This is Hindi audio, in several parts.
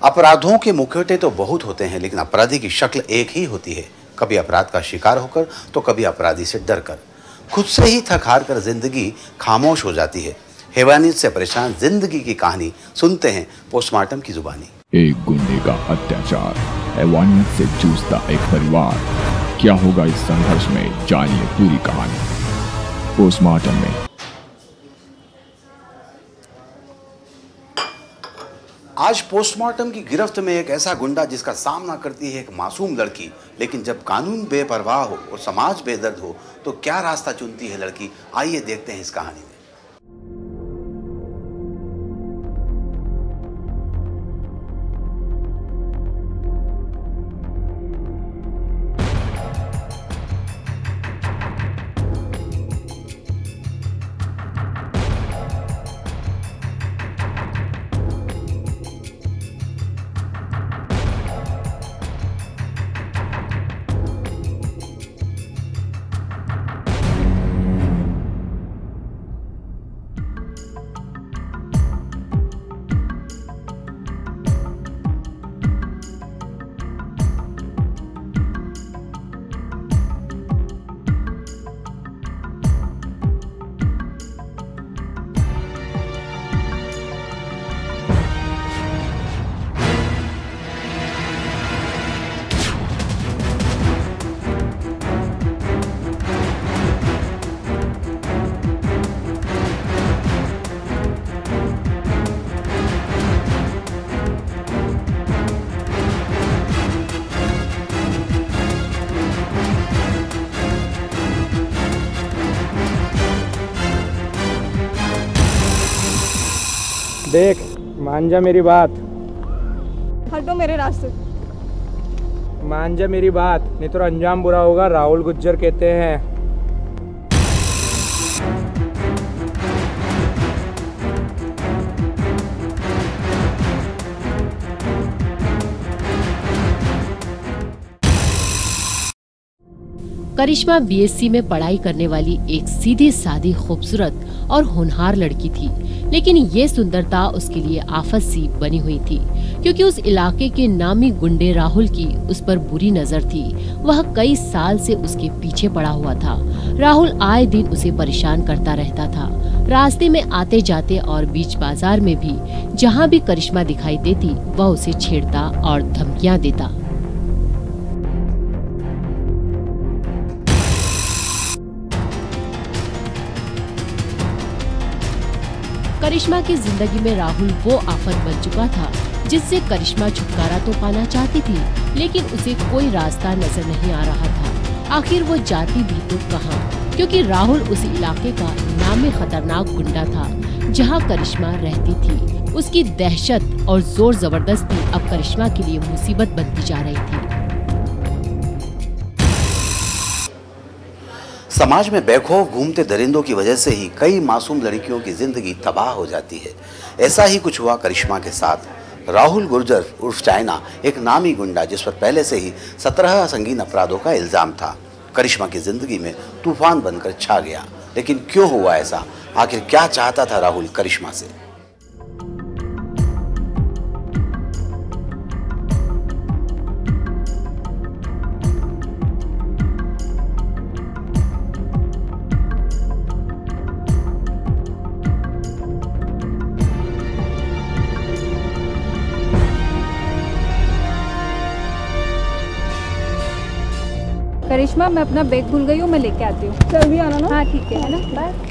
अपराधों के मुखौटे तो बहुत होते हैं, लेकिन अपराधी की शक्ल एक ही होती है। कभी अपराध का शिकार होकर तो कभी अपराधी से डरकर। खुद से ही थक हार कर जिंदगी खामोश हो जाती है। हैवानियत से परेशान जिंदगी की कहानी सुनते हैं पोस्टमार्टम की जुबानी। एक गुंडे का अत्याचार, हैवानियत से जूझता एक परिवार। क्या होगा इस संघर्ष में, जानिए पूरी कहानी पोस्टमार्टम में। आज पोस्टमार्टम की गिरफ्त में एक ऐसा गुंडा जिसका सामना करती है एक मासूम लड़की। लेकिन जब कानून बेपरवाह हो और समाज बेदर्द हो तो क्या रास्ता चुनती है लड़की, आइए देखते हैं इस कहानी में। देख, मान जा मेरी बात। हटो मेरे रास्ते। मान जा मेरी बात, नहीं तो अंजाम बुरा होगा। राहुल गुज्जर कहते हैं। करिश्मा बीएससी में पढ़ाई करने वाली एक सीधी सादी खूबसूरत और होनहार लड़की थी, लेकिन ये सुंदरता उसके लिए आफत सी बनी हुई थी, क्योंकि उस इलाके के नामी गुंडे राहुल की उस पर बुरी नजर थी। वह कई साल से उसके पीछे पड़ा हुआ था। राहुल आए दिन उसे परेशान करता रहता था। रास्ते में आते जाते और बीच बाजार में भी जहाँ भी करिश्मा दिखाई देती वह उसे छेड़ता और धमकियाँ देता। करिश्मा की जिंदगी में राहुल वो आफत बन चुका था जिससे करिश्मा छुटकारा तो पाना चाहती थी, लेकिन उसे कोई रास्ता नजर नहीं आ रहा था। आखिर वो जाती भी तो कहाँ, क्योंकि राहुल उस इलाके का नामी खतरनाक गुंडा था जहाँ करिश्मा रहती थी। उसकी दहशत और जोर जबरदस्ती अब करिश्मा के लिए मुसीबत बनती जा रही थी। समाज में बेखौफ घूमते दरिंदों की वजह से ही कई मासूम लड़कियों की जिंदगी तबाह हो जाती है। ऐसा ही कुछ हुआ करिश्मा के साथ। राहुल गुर्जर उर्फ चाइना एक नामी गुंडा जिस पर पहले से ही 17 संगीन अपराधों का इल्जाम था, करिश्मा की जिंदगी में तूफान बनकर छा गया। लेकिन क्यों हुआ ऐसा? आखिर क्या चाहता था राहुल करिश्मा से? करिश्मा, मैं अपना बैग भूल गई हूँ, मैं लेके आती हूँ। चल भी आना ना। हाँ ठीक है ना, बाय।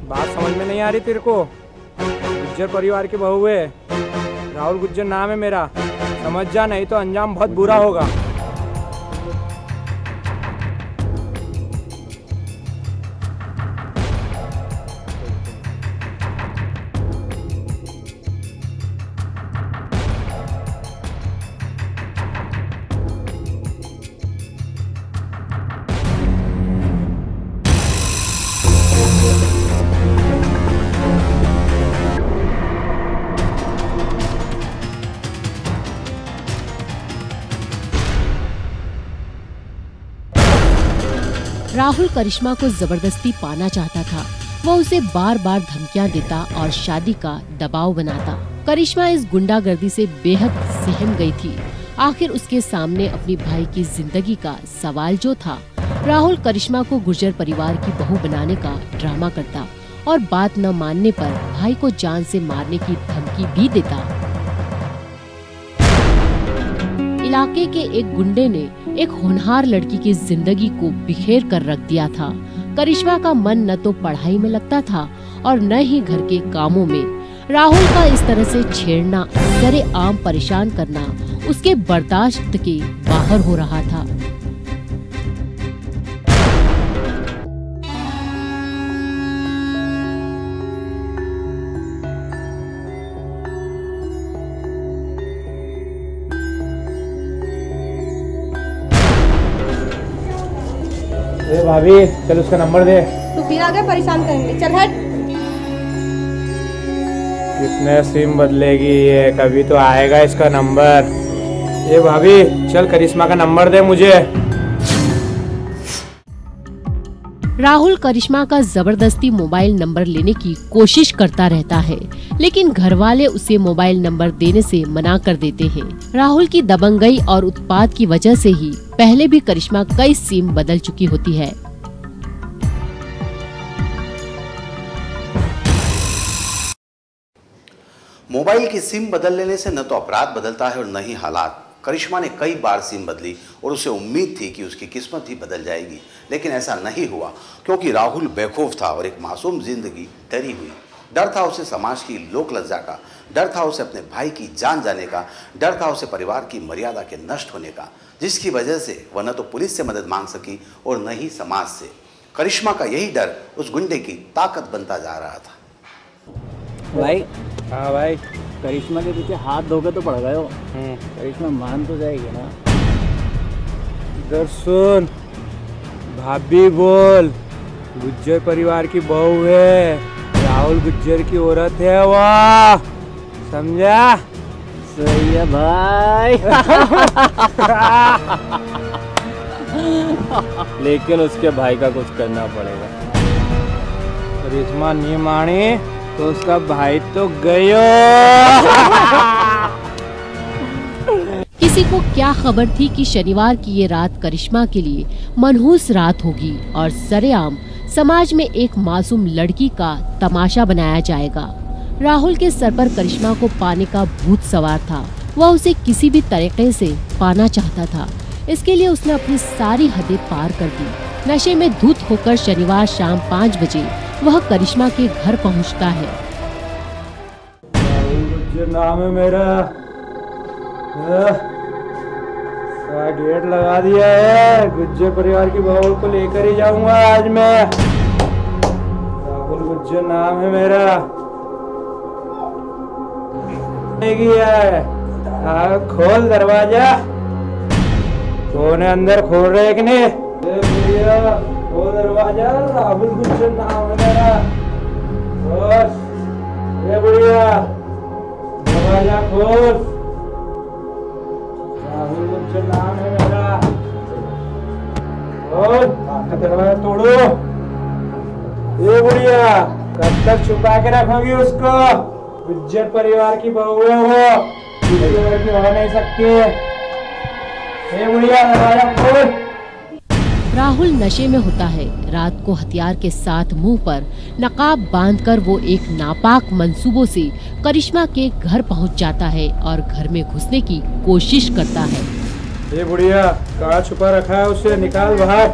बात समझ में नहीं आ रही तेरे को? गुज्जर परिवार की बहू है, राहुल गुज्जर नाम है मेरा। समझ जा, नहीं तो अंजाम बहुत बुरा होगा। राहुल करिश्मा को जबरदस्ती पाना चाहता था। वह उसे बार बार धमकियां देता और शादी का दबाव बनाता। करिश्मा इस गुंडागर्दी से बेहद सहम गई थी। आखिर उसके सामने अपनी भाई की जिंदगी का सवाल जो था। राहुल करिश्मा को गुर्जर परिवार की बहू बनाने का ड्रामा करता और बात न मानने पर भाई को जान से मारने की धमकी भी देता। इलाके के एक गुंडे ने एक होनहार लड़की की जिंदगी को बिखेर कर रख दिया था। करिश्मा का मन न तो पढ़ाई में लगता था और न ही घर के कामों में। राहुल का इस तरह से छेड़ना, सरेआम परेशान करना उसके बर्दाश्त के बाहर हो रहा था। ए भाभी, चल उसका नंबर दे। तू फिर आगे परेशान करेंगे, चल हट। कितने सिम बदलेगी ये, कभी तो आएगा इसका नंबर। ए भाभी, चल करिश्मा का नंबर दे मुझे। राहुल करिश्मा का जबरदस्ती मोबाइल नंबर लेने की कोशिश करता रहता है, लेकिन घर वाले उसे मोबाइल नंबर देने से मना कर देते हैं। राहुल की दबंगई और उत्पात की वजह से ही पहले भी करिश्मा कई सिम बदल चुकी होती है। मोबाइल की सिम बदल लेने से न तो अपराध बदलता है और न ही हालात। करिश्मा ने कई बार सिम बदली और उसे उम्मीद थी कि उसकी किस्मत ही बदल जाएगी, लेकिन ऐसा नहीं हुआ क्योंकि राहुल बेखौफ था और एक मासूम जिंदगी डरी हुई। डर था उसे समाज की लोक लज्जा का, डर था उसे अपने भाई की जान जाने का, डर था उसे परिवार की मर्यादा के नष्ट होने का, जिसकी वजह से वह न तो पुलिस से मदद मांग सकी और न ही समाज से। करिश्मा का यही डर उस गुंडे की ताकत बनता जा रहा था। भाई, हाँ भाई, करिश्मा के पीछे हाथ धोके तो पड़ गए हो। करिश्मा मान तो जाएगी ना? इधर सुन, भाभी बोल, गुज्जर परिवार की बहू है, राहुल गुज्जर की औरत है वाह, समझा? सही है भाई। लेकिन उसके भाई का कुछ करना पड़ेगा। करिश्मा नहीं मानी तो उसका भाई तो गयो। किसी को क्या खबर थी कि शनिवार की ये रात करिश्मा के लिए मनहूस रात होगी और सरेआम समाज में एक मासूम लड़की का तमाशा बनाया जाएगा। राहुल के सर पर करिश्मा को पाने का भूत सवार था। वह उसे किसी भी तरीके से पाना चाहता था। इसके लिए उसने अपनी सारी हदें पार कर दी। नशे में धुत होकर शनिवार शाम 5 बजे वह करिश्मा के घर पहुंचता है। राहुल गुज्जर नाम है मेरा, गेट लगा दिया है। गुज्जर परिवार की बहू को लेकर ही जाऊंगा आज मैं। राहुल गुज्जर नाम है मेरा। हाँ, खोल दरवाजा। कौन है अंदर, खोल रहे कि नहीं? खोल दरवाजा। राहुल गुज्जर नाम है मेरा। ये बुढ़िया, दरवाजा खोल। राहुल गुज्जर नाम है मेरा। खोल, दरवाजा तोड़ो। ये बुढ़िया, कब तक छुपा के रखोगी उसको? गुज्जर परिवार की बहू है वो, किसी की हो नहीं सकती। ये बुढ़िया, दरवाजा खोल। राहुल नशे में होता है। रात को हथियार के साथ मुंह पर नकाब बांधकर वो एक नापाक मंसूबों से करिश्मा के घर पहुंच जाता है और घर में घुसने की कोशिश करता है। ये बुढ़िया, कहाँ छुपा रखा है उसे? निकाल बाहर,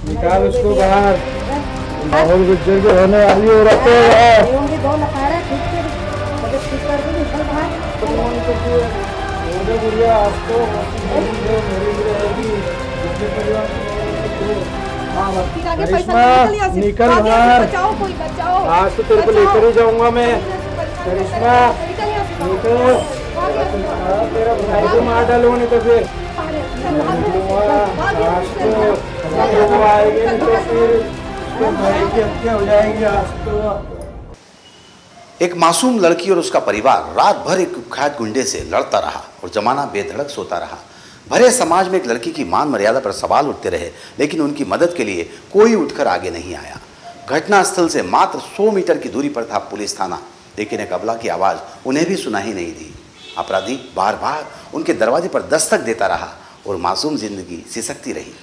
निकाल उसको बाहर। राहुल गुज्जर की होने वाली औरत है। बुढ़िया, आज तो करिश्मा निकल बाहर। आज तो तेरे को लेकर ही जाऊंगा मैं। करिश्मा निकल, तेरा भाई को मार डालूंगा नहीं तो फिर आज तो आएंगे, नहीं तो फिर भाई की हत्या हो जाएगी आज तो। एक मासूम लड़की और उसका परिवार रात भर एक कुख्यात गुंडे से लड़ता रहा और जमाना बेधड़क सोता रहा। भरे समाज में एक लड़की की मान मर्यादा पर सवाल उठते रहे, लेकिन उनकी मदद के लिए कोई उठकर आगे नहीं आया। घटनास्थल से मात्र 100 मीटर की दूरी पर था पुलिस थाना, लेकिन एक अबला की आवाज़ उन्हें भी सुनाई नहीं दी। अपराधी बार बार उनके दरवाजे पर दस्तक देता रहा और मासूम जिंदगी सिसकती रही।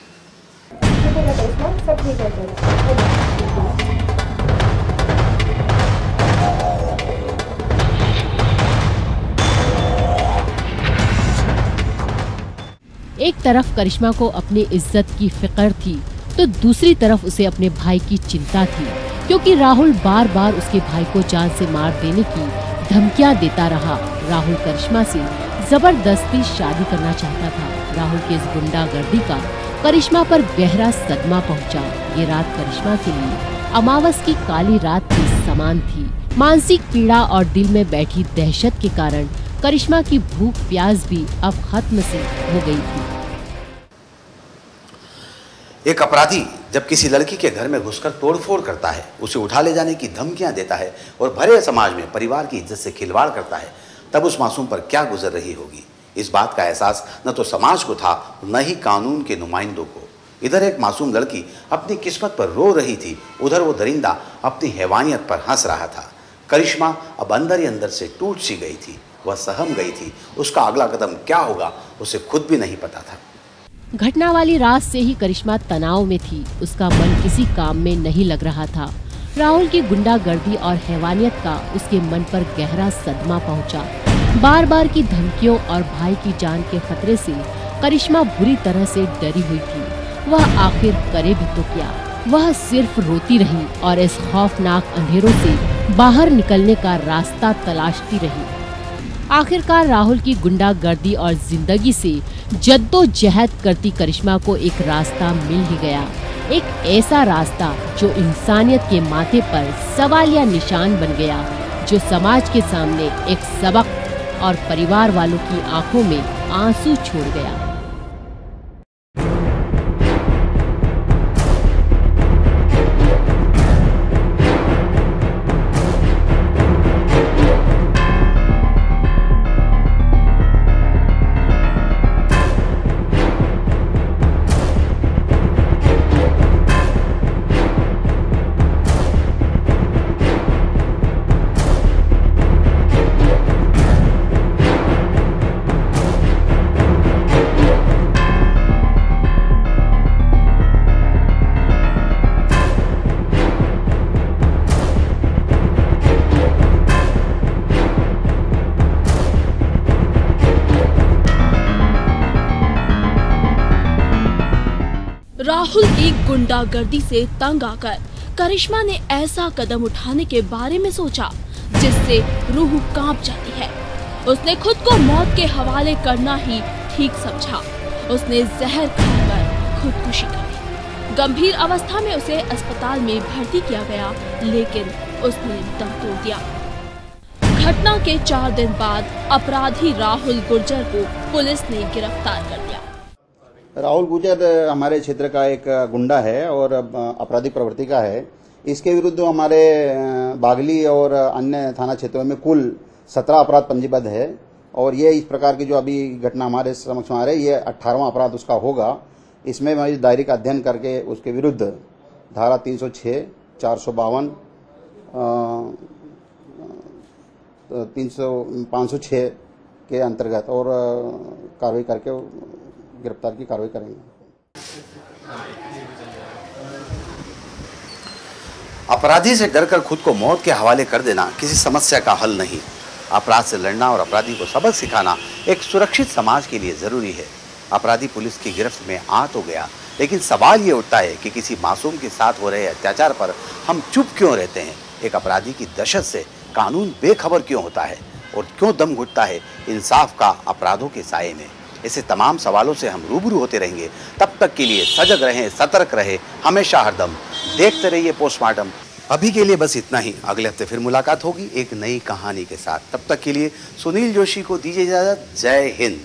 एक तरफ करिश्मा को अपनी इज्जत की फिक्र थी तो दूसरी तरफ उसे अपने भाई की चिंता थी, क्योंकि राहुल बार बार उसके भाई को जान से मार देने की धमकियां देता रहा। राहुल करिश्मा से जबरदस्ती शादी करना चाहता था। राहुल की इस गुंडागर्दी का करिश्मा पर गहरा सदमा पहुंचा। ये रात करिश्मा के लिए अमावस की काली रात के समान थी। मानसिक पीड़ा और दिल में बैठी दहशत के कारण करिश्मा की भूख प्यास भी अब खत्म से हो गई थी। एक अपराधी जब किसी लड़की के घर में घुसकर तोड़फोड़ करता है, उसे उठा ले जाने की धमकियां देता है और भरे समाज में परिवार की इज्जत से खिलवाड़ करता है, तब उस मासूम पर क्या गुजर रही होगी। इस बात का एहसास न तो समाज को था, न ही कानून के नुमाइंदों को। इधर एक मासूम लड़की अपनी किस्मत पर रो रही थी, उधर वो दरिंदा अपनी हैवानियत पर हंस रहा था। करिश्मा अब अंदर ही अंदर से टूट सी गई थी, वह सहम गई थी। उसका अगला कदम क्या होगा उसे खुद भी नहीं पता था। घटना वाली रात से ही करिश्मा तनाव में थी। उसका मन किसी काम में नहीं लग रहा था। राहुल की गुंडागर्दी और हैवानियत का उसके मन पर गहरा सदमा पहुंचा। बार बार की धमकियों और भाई की जान के खतरे से करिश्मा बुरी तरह से डरी हुई थी। वह आखिर करे भी तो क्या। वह सिर्फ रोती रही और इस खौफनाक अंधेरों से बाहर निकलने का रास्ता तलाशती रही। आखिरकार राहुल की गुंडागर्दी और जिंदगी से जद्दोजहद करती करिश्मा को एक रास्ता मिल ही गया। एक ऐसा रास्ता जो इंसानियत के माथे पर सवालिया निशान बन गया, जो समाज के सामने एक सबक और परिवार वालों की आंखों में आंसू छोड़ गया। राहुल की गुंडागर्दी से तंग आकर करिश्मा ने ऐसा कदम उठाने के बारे में सोचा जिससे रूह कांप जाती है। उसने खुद को मौत के हवाले करना ही ठीक समझा। उसने जहर खाकर खुदकुशी कर ली। गंभीर अवस्था में उसे अस्पताल में भर्ती किया गया, लेकिन उसने दम तोड़ दिया। घटना के 4 दिन बाद अपराधी राहुल गुर्जर को पुलिस ने गिरफ्तार कर लिया। राहुल गुर्जर हमारे क्षेत्र का एक गुंडा है और आपराधिक प्रवृत्ति का है। इसके विरुद्ध हमारे बागली और अन्य थाना क्षेत्रों में कुल 17 अपराध पंजीबद्ध है और ये इस प्रकार की जो अभी घटना हमारे समक्ष आ रही है, ये 18वां अपराध उसका होगा। इसमें मैं दायरे का अध्ययन करके उसके विरुद्ध धारा 306, 452, 506 के अंतर्गत और कार्रवाई करके गिरफ्तार की कार्रवाई करेंगे। अपराधी से डरकर खुद को मौत के हवाले कर देना किसी समस्या का हल नहीं। अपराध से लड़ना और अपराधी को सबक सिखाना एक सुरक्षित समाज के लिए जरूरी है। अपराधी पुलिस की गिरफ्त में आ तो गया, लेकिन सवाल ये उठता है कि किसी मासूम के साथ हो रहे अत्याचार पर हम चुप क्यों रहते हैं। एक अपराधी की दहशत से कानून बेखबर क्यों होता है और क्यों दम घुटता है इंसाफ का अपराधों के साये में। ऐसे तमाम सवालों से हम रूबरू होते रहेंगे। तब तक के लिए सजग रहें, सतर्क रहें, हमेशा हरदम देखते रहिए पोस्टमार्टम। अभी के लिए बस इतना ही। अगले हफ्ते फिर मुलाकात होगी एक नई कहानी के साथ। तब तक के लिए सुनील जोशी को दीजिए इजाजत। जय हिंद।